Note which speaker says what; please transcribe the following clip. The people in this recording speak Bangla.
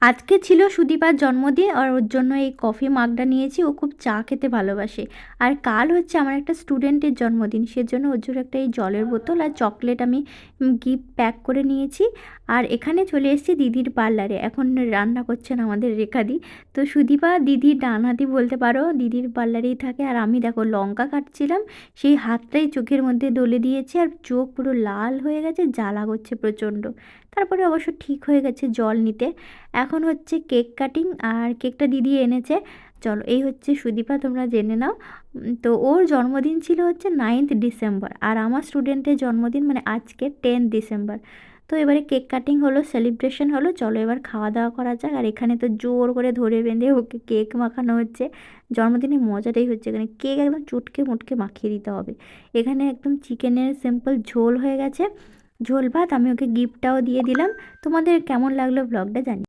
Speaker 1: আজকে ছিল সুদীপার জন্মদিন আর ওর জন্য এই কফি মাগটা নিয়েছি। ও খুব চা খেতে ভালোবাসে। আর কাল হচ্ছে আমার একটা স্টুডেন্টের জন্মদিন, সেজন্য ওর জন্য একটা এই জলের বোতল আর চকলেট আমি গিফট প্যাক করে নিয়েছি। আর এখানে চলে এসেছি দিদির পার্লারে, এখন রান্না করছেন আমাদের রেখাদি। তো সুদীপা দিদির ডান হাতি বলতে পারো, দিদির পার্লারেই থাকে। আর আমি দেখো লঙ্কা কাটছিলাম, সেই হাতটাই চোখের মধ্যে ডলে দিয়েছি আর চোখ পুরো লাল হয়ে গেছে, জ্বালা করছে প্রচণ্ড। তারপরে অবশ্য ঠিক হয়ে গেছে জল নিতে। এখন হচ্ছে কেক কাটিং, আর কেকটা দিদি এনেছে। চলো, এই হচ্ছে সুদীপা, তোমরা জেনে নাও। তো ওর জন্মদিন ছিল হচ্ছে 9th ডিসেম্বর, আর আমার স্টুডেন্টের জন্মদিন মানে আজকে 10th ডিসেম্বর। তো এবারে কেক কাটিং হলো, সেলিব্রেশন হলো, চলো এবার খাওয়া দাওয়া করা যাক। আর এখানে তো জোর করে ধরে বেঁধে ওকে কেক মাখানো হচ্ছে। জন্মদিনের মজাটাই হচ্ছে এখানে কেক একদম চুটকে মুটকে মাখিয়ে দিতে হবে। এখানে একদম চিকেনের সিম্পল ঝোল হয়ে গেছে, ঝোল ভাত। আমি ওকে গিফটটাও দিয়ে দিলাম। তোমাদের কেমন লাগলো ব্লগটা জানি।